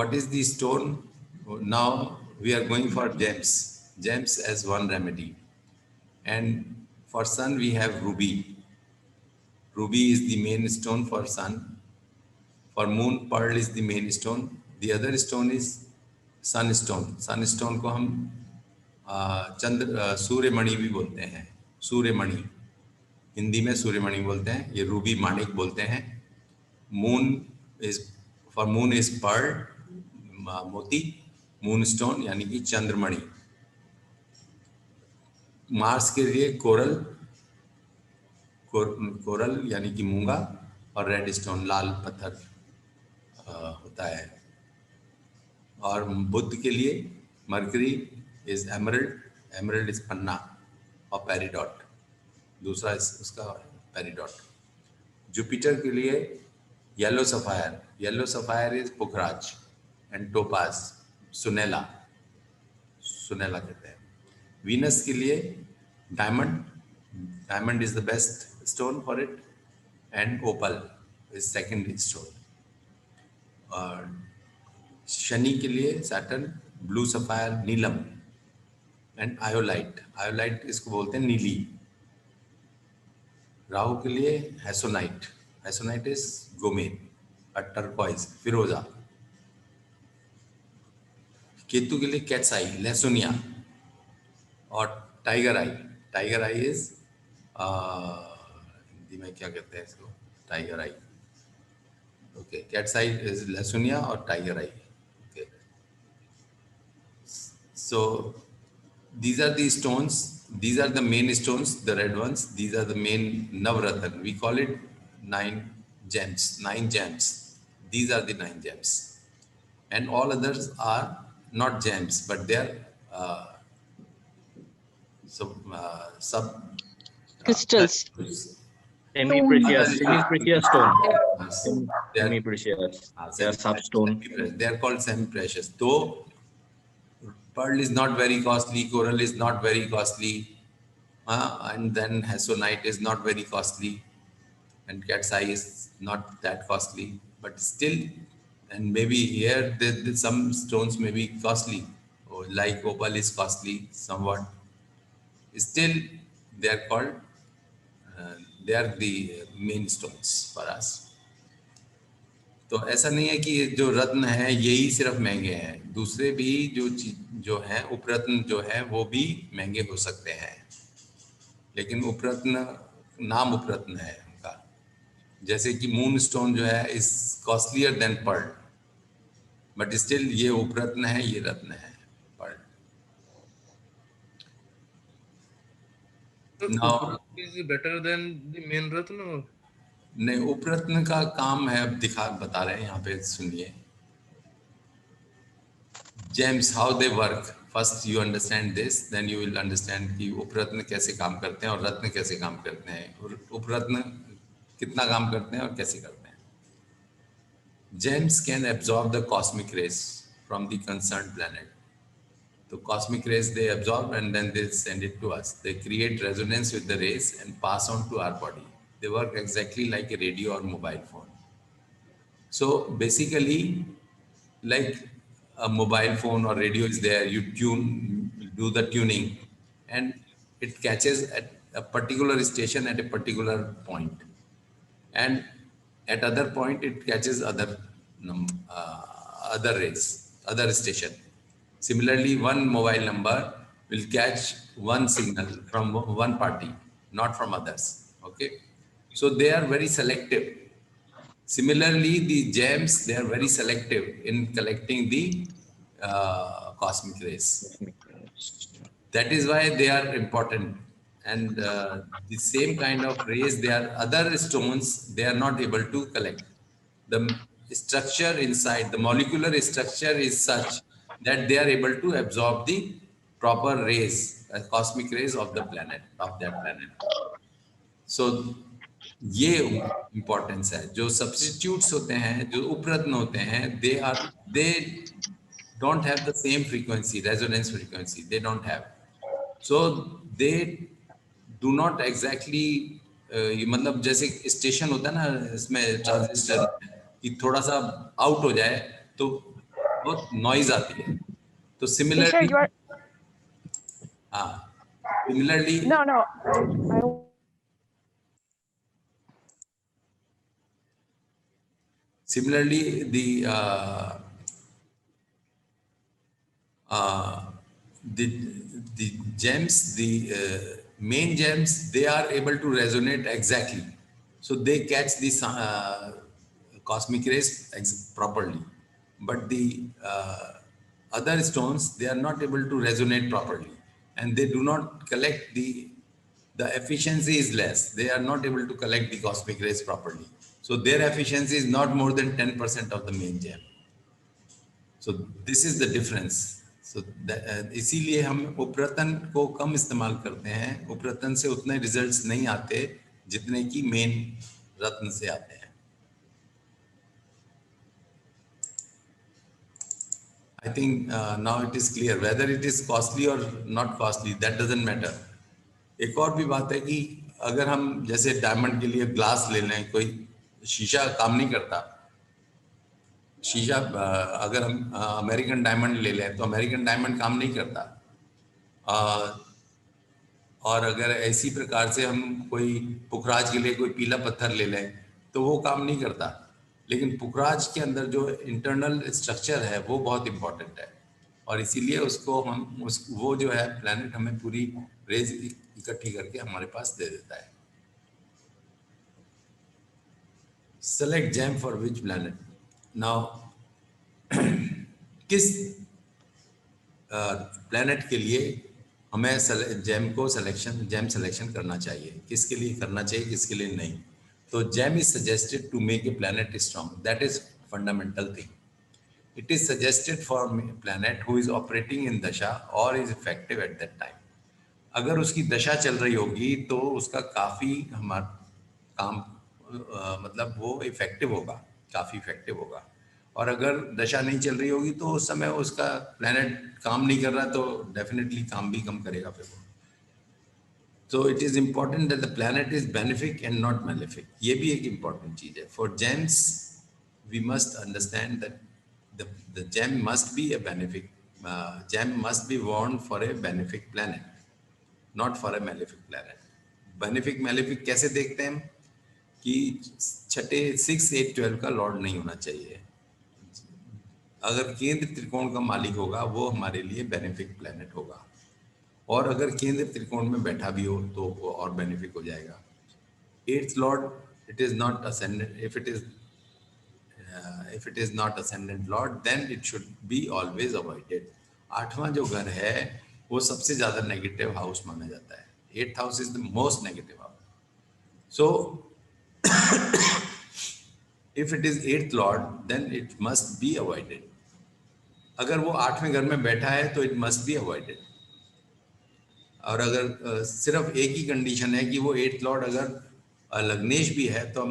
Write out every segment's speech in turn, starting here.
what is the stone? Now we are going for gems. Gems as one remedy. And for sun we have ruby. Ruby is the main stone for sun. For moon, pearl is the main stone. The other stone is sunstone. Sunstone को हम सूर्यमणि भी बोलते हैं. सूर्यमणि हिंदी में सूर्यमणि बोलते हैं. ये Ruby माणिक बोलते हैं. Moon is for moon is pearl, मोती. मून स्टोन यानी कि चंद्रमणि. मार्स के लिए कोरल, कोरल यानी कि मूंगा. और रेड स्टोन लाल पत्थर होता है. और बुध के लिए Mercury is emerald. Emerald is panna और पेरिडॉट. दूसरा उसका पेरिडॉट. जुपिटर के लिए yellow sapphire. Yellow sapphire is pukhraj. And topaz sunela, sunela कहते हैं. वीनस के लिए diamond. Diamond is the best stone for it. And opal is second stone. और शनि के लिए Saturn, blue sapphire, neelam. And iolite. Iolite इसको बोलते हैं नीली. राहु के लिए hessonite. Hessonite is gomed, turquoise, फिरोजा. केतु के लिए कैट्स आई, लेसोनिया. और tiger eye. Tiger eye is Hindi में क्या कहते हैं इसको? Tiger eye. Okay, cat's eye is lehsunia और tiger eye. Okay, so these are the stones. These are the main stones, the red ones. These are the main Navratna. We call it 9 gems. 9 gems. These are the 9 gems. And all others are not gems, but they are sub crystals. Semi-precious stone. Semi-precious. They are substone. They are called semi-precious. Though pearl is not very costly, coral is not very costly, and then hasonite is not very costly, and cat's eye is not that costly. But still, and maybe here some stones may be costly, like opal is costly somewhat. Still, they are called, they are the main stones for us. तो ऐसा नहीं है कि जो रत्न है यही सिर्फ महंगे हैं. दूसरे भी जो हैं उपरत्न जो है वो भी महंगे हो सकते हैं. लेकिन उपरत्न नाम उपरत्न है उनका. जैसे कि मून स्टोन जो है is costlier than pearl, but still ये उपरत्न है, ये रत्न है. Pearl now is better than the main ratna. नहीं, उपरत्न का काम है, अब बता रहे हैं यहाँ पे. सुनिए, gems, how they work. First you understand this, then you will understand कि उपरत्न कैसे काम करते हैं और रत्न कैसे काम करते हैं. उपरत्न कितना काम करते हैं और कैसे करते हैं. Gems can absorb the cosmic rays from the concerned planet. So cosmic rays they absorb and then they send it to us. They create resonance with the rays and pass on to our body. They work exactly like a radio or mobile phone. So basically, like a mobile phone or radio is there, you do the tuning, and it catches at a particular station at a particular point, and at other point it catches other rays, other station. Similarly, one mobile number will catch one signal from one party, not from others. Okay. So they are very selective. Similarly, the gems, they are very selective in collecting the cosmic rays. That is why they are important. And the same kind of rays, there are other stones, they are not able to collect. The structure inside, the molecular structure is such that they are able to absorb the proper rays, cosmic rays of the planet, of that planet. So ये importance है. जो substitutes होते हैं, जो उपरत्न होते हैं, they don't have the same frequency, resonance frequency, they don't have. So they do not exactly मतलब जैसे स्टेशन होता है ना, इसमें ट्रांजिस्टर कि थोड़ा सा आउट हो जाए तो बहुत नॉइज आती है। तो Isha, सिमिलरली you are हाँ, similarly no. similarly the the gems, the main gems, they are able to resonate exactly, so they catch this cosmic rays properly, but the other stones, they are not able to resonate properly, and they do not collect the efficiency is less. They are not able to collect the cosmic rays properly, so their efficiency is not more than 10% of the main gem. So this is the difference. So इसीलिए हम उपरतन को कम इस्तेमाल करते हैं। उपरतन से उतने results नहीं आते जितने कि मेन रत्न से आते हैं। I think now it is clear whether it is costly or not costly, that doesn't matter. एक और भी बात है कि अगर हम जैसे डायमंड के लिए ग्लास ले लें, कोई शीशा काम नहीं करता। शीशा अगर हम अमेरिकन डायमंड ले लें तो अमेरिकन डायमंड काम नहीं करता। और अगर इसी प्रकार से हम कोई पुखराज के लिए कोई पीला पत्थर ले लें तो वो काम नहीं करता। लेकिन पुखराज के अंदर जो इंटरनल स्ट्रक्चर है वो बहुत इंपॉर्टेंट है, और इसीलिए उसको हम वो जो है प्लैनेट हमें पूरी रेज इकट्ठी करके हमारे पास दे देता है। Select gem for which planet. Now किस प्लैनेट के लिए हमें जेम सिलेक्शन करना चाहिए, किसके लिए करना चाहिए, किसके लिए नहीं। तो gem is suggested to make a planet strong, that is fundamental thing. It is suggested for planet who is operating in दशा और is effective at that time. अगर उसकी दशा चल रही होगी तो उसका काफ़ी हमारा काम मतलब वो इफेक्टिव होगा, काफ़ी इफेक्टिव होगा। और अगर दशा नहीं चल रही होगी तो उस समय उसका प्लैनेट काम नहीं कर रहा तो डेफिनेटली काम भी कम करेगा फिर वो। तो it is important that the planet is benefic and not malefic. ये भी एक इम्पॉर्टेंट चीज़ है। For gems we must understand that the gem must be a benefic, gem must be worn for a benefic planet, not for a malefic planet. Benefic malefic कैसे देखते हैं हम कि छठे 6, 8, 12 का लॉर्ड नहीं होना चाहिए। अगर केंद्र त्रिकोण का मालिक होगा वो हमारे लिए बेनिफिक प्लैनेट होगा, और अगर केंद्र त्रिकोण में बैठा भी हो तो वो और बेनिफिक हो जाएगा। 8th Lord it is not ascendant, if it is not ascendant lord then it should be always avoided। 8वां जो घर है वो सबसे ज्यादा नेगेटिव हाउस माना जाता है। 8th house is the most negative house. So if it is 8th lord then it must be avoided। अगर वो 8वें घर में बैठा है तो it must be avoided। और अगर सिर्फ एक ही कंडीशन है कि वो 8th लॉर्ड अगर लग्नेश भी है तो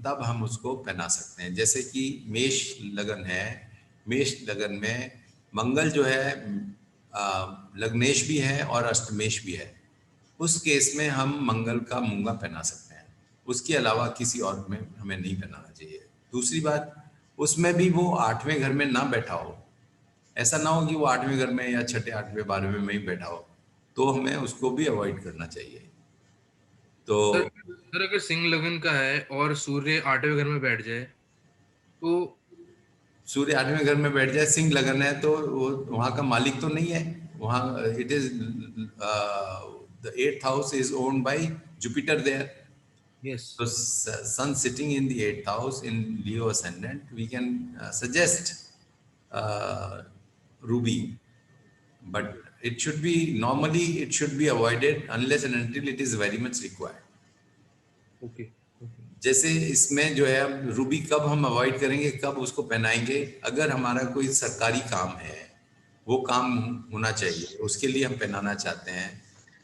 तब हम उसको पहना सकते हैं। जैसे कि मेष लगन है, मेष लगन में मंगल जो है लग्नेश भी है और अष्टमेश भी है, उस केस में हम मंगल का मूंगा पहना सकते हैं। उसके अलावा किसी और में हमें नहीं पहनाना चाहिए। दूसरी बात, उसमें भी वो 8वें घर में ना बैठा हो। ऐसा ना हो कि वो 8वें घर में या छठे 8वें 12वें में ही बैठा हो, तो हमें उसको भी अवॉइड करना चाहिए। तो सर अगर सिंह लगन का है और सूर्य 8वें घर में बैठ जाए तो सूर्य 8वें घर में बैठ जाए, सिंह लगन है तो वो वहाँ का मालिक तो नहीं है। वहाँ it is the 8th house is owned by Jupiter there. Yes So sun sitting in the 8th house in Leo ascendant, we can suggest ruby, but it should be normally it should be avoided unless and until it is very much required। Okay जैसे इसमें जो है अब Ruby कब हम avoid करेंगे, कब उसको पहनाएंगे, अगर हमारा कोई सरकारी काम है, वो काम होना चाहिए, उसके लिए हम पहनाना चाहते हैं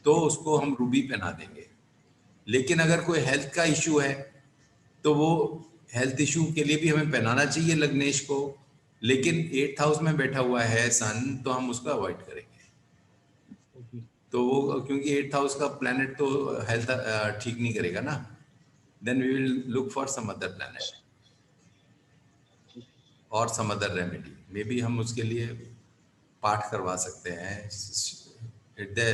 तो उसको हम रूबी पहना देंगे। लेकिन अगर कोई हेल्थ का इशू है तो वो हेल्थ इशू के लिए भी हमें पहनाना चाहिए लग्नेश को, लेकिन 8th हाउस में बैठा हुआ है सन तो हम उसको अवॉइड करेंगे। तो वो क्योंकि 8th हाउस का प्लैनेट तो हेल्थ ठीक नहीं करेगा ना, then we will look for some other planet और some other remedy. Maybe हम उसके लिए पाठ करवा सकते हैं, हृदय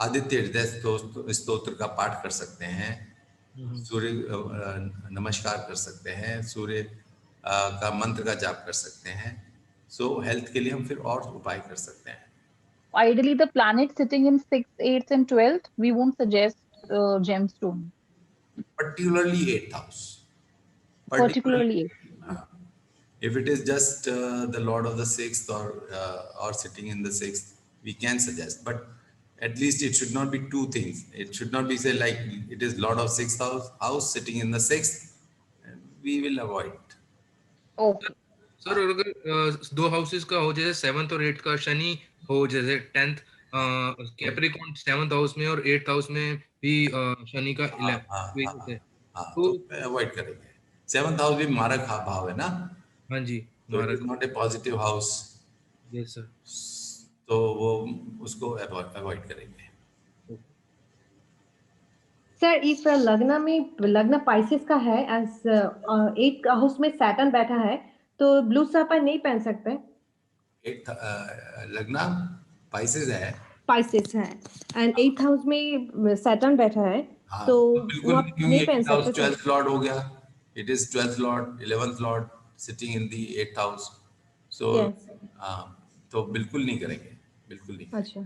आदित्य हृदय स्तोत्र का पाठ कर सकते हैं, सूर्य नमस्कार कर सकते हैं, सूर्य का मंत्र का जाप कर सकते हैं। सो हेल्थ के लिए हम फिर और उपाय कर सकते हैं। Ideally, the planet sitting in 6th, 8th, and 12th, we won't suggest gemstone. Particularly 8th house. Particularly 8th. If it is just the Lord of the 6th or sitting in the 6th, we can suggest. But at least it should not be two things. It should not be say like it is Lord of 6th house sitting in the 6th. We will avoid. Okay. Sir अगर दो houses का हो, जैसे 7th और 8th का शनि हो, जैसे 10th Capricorn 7th house में और 8th हाउस में भी शनि का हाँ, तो तो अवॉइड करेंगे। 7th हाउस भी मारक भाव है ना, हाँ जी, तो it is not a positive house, yes sir. तो वो उसको अवॉइड करेंगे। सर इस लग्न पाइसेस का है, एज एक हाउस में सैटर्न बैठा है, तो ब्लू सफायर नहीं पहन सकते? एक लग्न पाइसेस है, पाइसेस है एंड 8th हाउस में सैटर्न बैठा है, हाँ, तो बिल्कुल वो नहीं, आप क्योंकि नहीं पहन 8th हाउस सकते सर? 12th लॉर्ड हो गया। It is 12th Lord 11th Lord sitting in the 8th house, so yes. हाँ, तो बिल्कुल नहीं करेंगे, बिल्कुल नहीं करेंगे। अच्छा,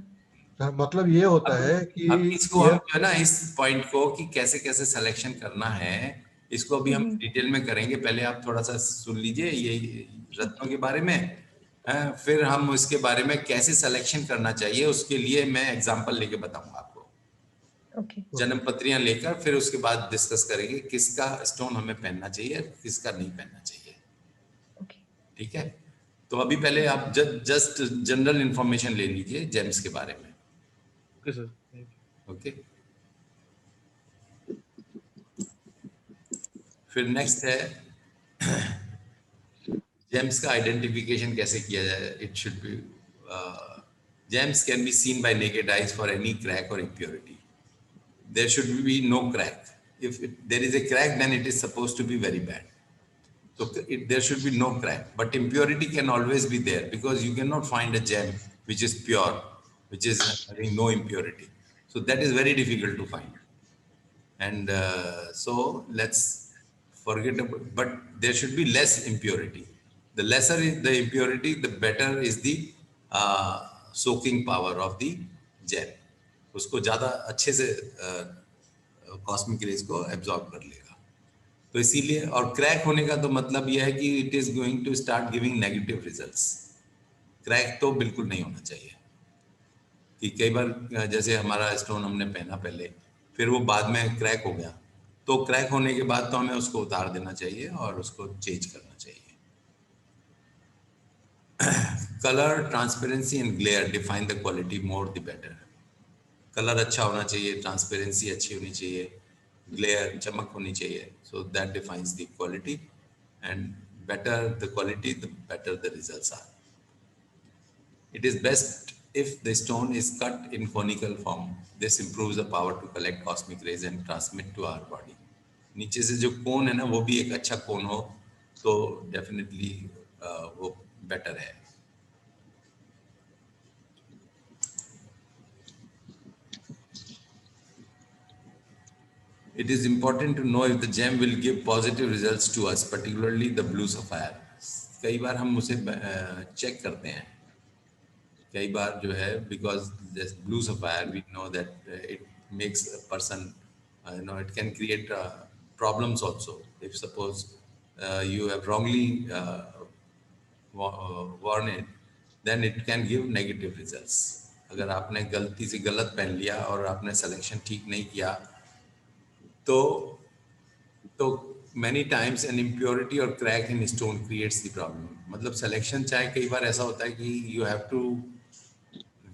सर मतलब ये होता है कि अब इसको ये हम जो है ना, इस पॉइंट को कि कैसे कैसे सिलेक्शन करना है, इसको अभी हम डिटेल में करेंगे। पहले आप थोड़ा सा सुन लीजिए ये रत्नों के बारे में, फिर हम इसके बारे में कैसे सिलेक्शन करना चाहिए उसके लिए मैं एग्जांपल लेके बताऊंगा आपको। ओके। जन्म पत्रियां लेकर फिर उसके बाद डिस्कस करेंगे किसका स्टोन हमें पहनना चाहिए, किसका नहीं पहनना चाहिए। ओके। ठीक है, तो अभी पहले आप जस्ट जनरल इंफॉर्मेशन ले लीजिए जेम्स के बारे में। Okay sir, thank you. Okay, फिर नेक्स्ट है जेम्स का आइडेंटिफिकेशन कैसे किया जाए। It should be gems can be seen by naked eyes for any crack और impurity. There should be no crack. If there is a crack then it is supposed to be very bad. So there should be no crack, but impurity can always be there because you cannot find a gem which is pure, which is having no impurity. So that is very difficult to find. And so let's forget about, but there should be less impurity. The lesser is the impurity, the better is the soaking power of the gem. उसको ज़्यादा अच्छे से cosmic rays को absorb कर लेगा। तो इसीलिए, और क्रैक होने का तो मतलब यह है कि it is going to start giving negative results. Crack तो बिल्कुल नहीं होना चाहिए। कि कई बार जैसे हमारा स्टोन हमने पहना पहले, फिर वो बाद में क्रैक हो गया, तो क्रैक होने के बाद तो हमें उसको उतार देना चाहिए और उसको चेंज करना चाहिए। Colour, transparency and glare define the quality more the better. Colour अच्छा होना चाहिए, ट्रांसपेरेंसी अच्छी होनी चाहिए, ग्लेयर चमक होनी चाहिए, so that defines the quality, and better the quality the better the results are. It is best if the stone is cut in conical form. This improves the power to collect cosmic rays and transmit to our body. नीचे से जो कोन है ना वो भी एक अच्छा कोन हो तो डेफिनेटली वो बेटर है। It is important to know if the gem will give positive results to us, particularly the blue sapphire. कई बार हम उसे चेक करते हैं, कई बार जो है, because this blue sapphire we know that it makes a person, it can create problems also. If suppose you have wrongly worn it, then it can give negative results. अगर आपने गलती से गलत पहन लिया और आपने सिलेक्शन ठीक नहीं किया तो many times an impurity or crack in stone creates the problem. मतलब सिलेक्शन चाहे कई बार ऐसा होता है कि you have to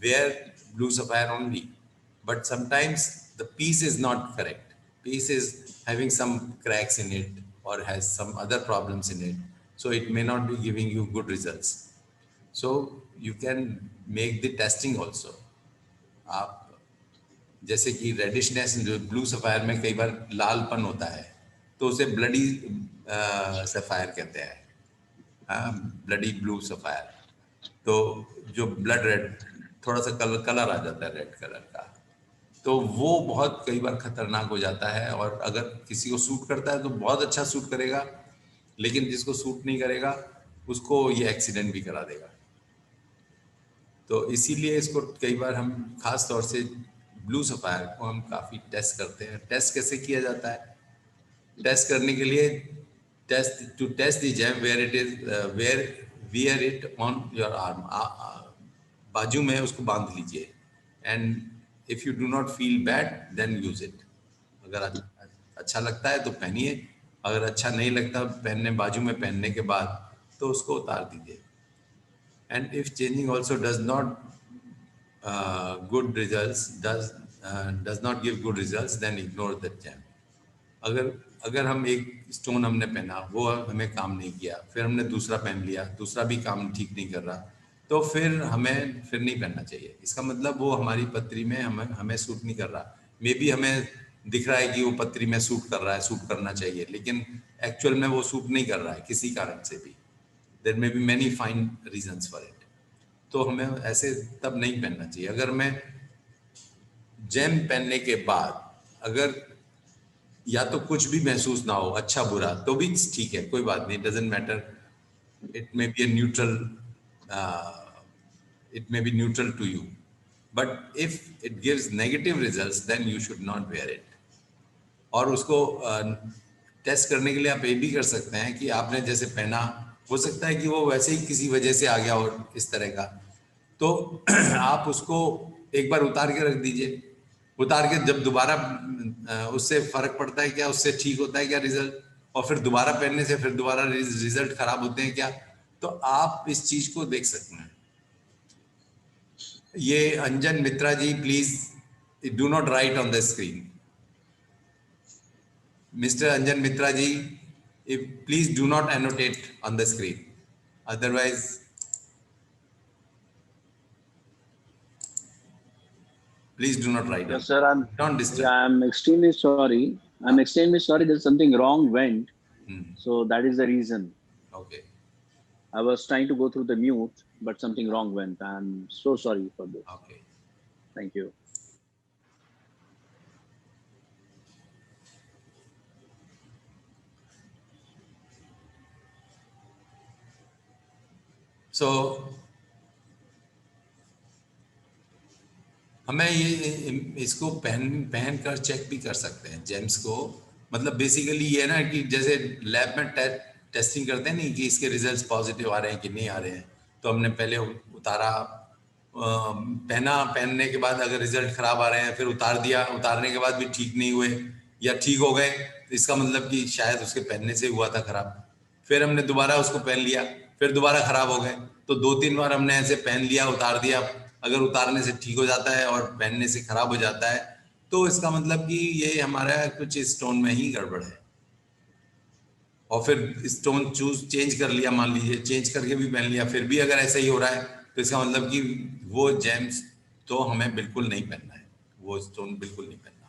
wear blue sapphire only, but sometimes the piece is not correct. Piece is having some cracks in it or has some other problems in it, so it may not be giving you good results. So you can make the testing also. आप जैसे कि reddishness जो blue sapphire में कई बार लालपन होता है तो उसे ब्लडी सफायर कहते हैं, ब्लडी ब्लू सफायर, तो जो ब्लड रेड थोड़ा सा कलर आ जाता है रेड कलर का, तो वो बहुत कई बार खतरनाक हो जाता है। और अगर किसी को सूट करता है तो बहुत अच्छा सूट करेगा, लेकिन जिसको सूट नहीं करेगा उसको ये एक्सीडेंट भी करा देगा। तो इसीलिए इसको कई बार हम खास तौर से ब्लू सफायर को हम काफ़ी टेस्ट करते हैं। टेस्ट कैसे किया जाता है? टेस्ट करने के लिए to test the gem wear it is wear it on your arm, बाजू में उसको बांध लीजिए। And if you do not feel bad then use it. अगर अच्छा लगता है तो पहनिए, अगर अच्छा नहीं लगता पहनने बाजू में पहनने के बाद तो उसको उतार दीजिए। And if changing also does not good results, does not give good results, then ignore that jam. अगर हम एक स्टोन हमने पहना, वो हमें काम नहीं किया, फिर हमने दूसरा पहन लिया, दूसरा भी काम ठीक नहीं कर रहा, तो फिर हमें फिर नहीं पहनना चाहिए। इसका मतलब वो हमारी पत्री में हमें सूट नहीं कर रहा। मे बी हमें दिख रहा है कि वो पत्री में सूट कर रहा है, सूट करना चाहिए, लेकिन एक्चुअल में वो सूट नहीं कर रहा है किसी कारण से भी। There may be many fine reasons for it. तो हमें ऐसे तब नहीं पहनना चाहिए। अगर मैं जैम पहनने के बाद अगर या तो कुछ भी महसूस ना हो, अच्छा बुरा, तो भी ठीक है, कोई बात नहीं, doesn't matter. It may be neutral to you, but if it gives negative results then you should not wear it. और उसको टेस्ट करने के लिए आप ये भी कर सकते हैं कि आपने जैसे पहना, हो सकता है कि वो वैसे ही किसी वजह से आ गया हो इस तरह का, तो आप उसको एक बार उतार के रख दीजिए। उतार के जब दोबारा उससे फर्क पड़ता है क्या, उससे ठीक होता है क्या रिजल्ट, और फिर दोबारा पहनने से फिर दोबारा रिजल्ट खराब होते हैं क्या, तो आप इस चीज को देख सकते हैं। ये Anjan Mitra ji, please do not write on the screen. Mister Anjan Mitra ji, please do not annotate on the screen, otherwise please do not write. Yes, sir. Don't disturb. Yeah, I'm extremely sorry. I'm extremely sorry. There's something wrong went. So that is the reason. Okay. I was trying to go through the mute, but something wrong went. I'm so sorry for this. Okay. Thank you. So हमें ये इसको पहन कर check भी कर सकते हैं James को। मतलब बेसिकली ये है ना कि जैसे लैब में टेस्टिंग करते हैं नहीं कि इसके रिजल्ट्स पॉजिटिव आ रहे हैं कि नहीं आ रहे हैं, तो हमने पहले उतारा, पहनने के बाद अगर रिजल्ट खराब आ रहे हैं फिर उतार दिया, उतारने के बाद भी ठीक नहीं हुए या ठीक हो गए, तो इसका मतलब कि शायद उसके पहनने से हुआ था खराब। फिर हमने दोबारा उसको पहन लिया, फिर दोबारा खराब हो गए। तो 2-3 बार हमने ऐसे पहन लिया, उतार दिया, अगर उतारने से ठीक हो जाता है और पहनने से खराब हो जाता है, तो इसका मतलब कि ये हमारा कुछ स्टोन में ही गड़बड़ है। और फिर स्टोन चेंज कर लिया, मान लीजिए चेंज करके भी पहन लिया, फिर भी अगर ऐसा ही हो रहा है, तो इसका मतलब कि वो जेम्स तो हमें बिल्कुल नहीं पहनना है, वो स्टोन बिल्कुल नहीं पहनना।